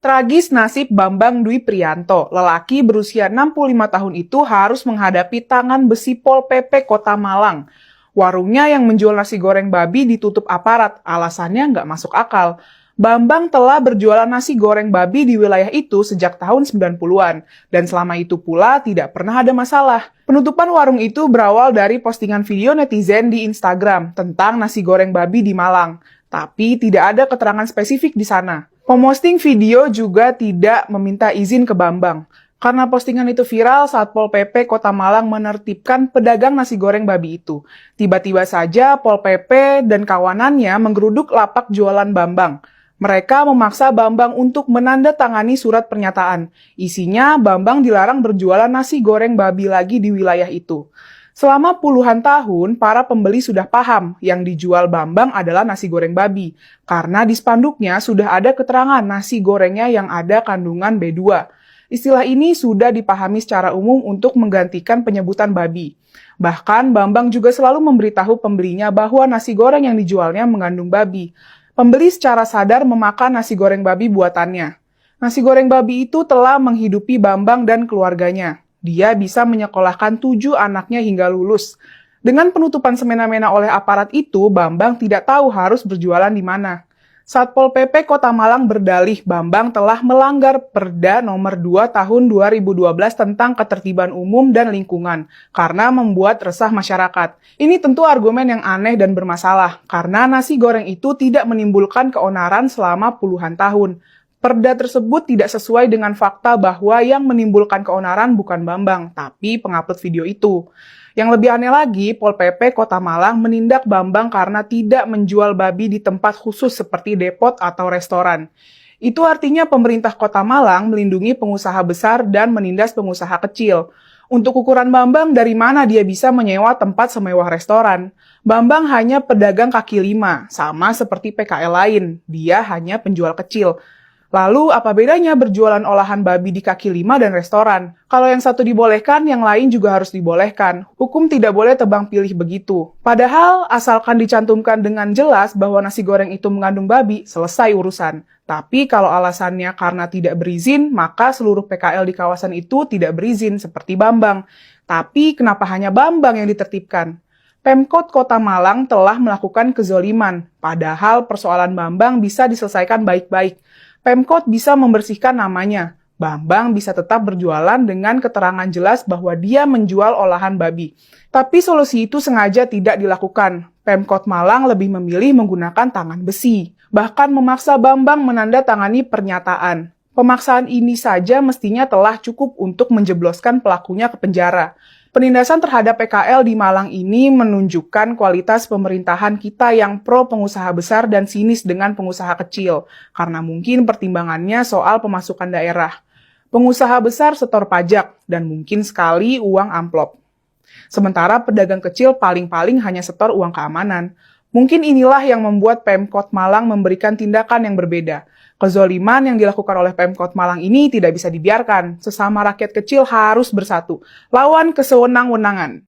Tragis nasib Bambang Dwi Priyanto, lelaki berusia 65 tahun itu harus menghadapi tangan besi Pol PP Kota Malang. Warungnya yang menjual nasi goreng babi ditutup aparat, alasannya nggak masuk akal. Bambang telah berjualan nasi goreng babi di wilayah itu sejak tahun 90-an, dan selama itu pula tidak pernah ada masalah. Penutupan warung itu berawal dari postingan video netizen di Instagram tentang nasi goreng babi di Malang, tapi tidak ada keterangan spesifik di sana. Pemosting video juga tidak meminta izin ke Bambang. Karena postingan itu viral saat Pol PP Kota Malang menertibkan pedagang nasi goreng babi itu. Tiba-tiba saja Pol PP dan kawanannya menggeruduk lapak jualan Bambang. Mereka memaksa Bambang untuk menandatangani surat pernyataan. Isinya Bambang dilarang berjualan nasi goreng babi lagi di wilayah itu. Selama puluhan tahun, para pembeli sudah paham yang dijual Bambang adalah nasi goreng babi. Karena di spanduknya sudah ada keterangan nasi gorengnya yang ada kandungan B2. Istilah ini sudah dipahami secara umum untuk menggantikan penyebutan babi. Bahkan Bambang juga selalu memberitahu pembelinya bahwa nasi goreng yang dijualnya mengandung babi. Pembeli secara sadar memakan nasi goreng babi buatannya. Nasi goreng babi itu telah menghidupi Bambang dan keluarganya. Dia bisa menyekolahkan 7 anaknya hingga lulus. Dengan penutupan semena-mena oleh aparat itu, Bambang tidak tahu harus berjualan di mana. Satpol PP Kota Malang berdalih Bambang telah melanggar Perda Nomor 2 Tahun 2012 tentang Ketertiban Umum dan Lingkungan karena membuat resah masyarakat. Ini tentu argumen yang aneh dan bermasalah karena nasi goreng itu tidak menimbulkan keonaran selama puluhan tahun. Perda tersebut tidak sesuai dengan fakta bahwa yang menimbulkan keonaran bukan Bambang, tapi pengupload video itu. Yang lebih aneh lagi, Pol PP Kota Malang menindak Bambang karena tidak menjual babi di tempat khusus seperti depot atau restoran. Itu artinya pemerintah Kota Malang melindungi pengusaha besar dan menindas pengusaha kecil. Untuk ukuran Bambang, dari mana dia bisa menyewa tempat semewah restoran? Bambang hanya pedagang kaki lima, sama seperti PKL lain. Dia hanya penjual kecil. Lalu, apa bedanya berjualan olahan babi di kaki lima dan restoran? Kalau yang satu dibolehkan, yang lain juga harus dibolehkan. Hukum tidak boleh tebang pilih begitu. Padahal, asalkan dicantumkan dengan jelas bahwa nasi goreng itu mengandung babi, selesai urusan. Tapi kalau alasannya karena tidak berizin, maka seluruh PKL di kawasan itu tidak berizin, seperti Bambang. Tapi, kenapa hanya Bambang yang ditertibkan? Pemkot Kota Malang telah melakukan kezoliman, padahal persoalan Bambang bisa diselesaikan baik-baik. Pemkot bisa membersihkan namanya. Bambang bisa tetap berjualan dengan keterangan jelas bahwa dia menjual olahan babi. Tapi solusi itu sengaja tidak dilakukan. Pemkot Malang lebih memilih menggunakan tangan besi. Bahkan memaksa Bambang menandatangani pernyataan. Pemaksaan ini saja mestinya telah cukup untuk menjebloskan pelakunya ke penjara. Penindasan terhadap PKL di Malang ini menunjukkan kualitas pemerintahan kita yang pro pengusaha besar dan sinis dengan pengusaha kecil, karena mungkin pertimbangannya soal pemasukan daerah. Pengusaha besar setor pajak, dan mungkin sekali uang amplop. Sementara pedagang kecil paling-paling hanya setor uang keamanan. Mungkin inilah yang membuat Pemkot Malang memberikan tindakan yang berbeda. Kezoliman yang dilakukan oleh Pemkot Malang ini tidak bisa dibiarkan. Sesama rakyat kecil harus bersatu, lawan kesewenang-wenangan.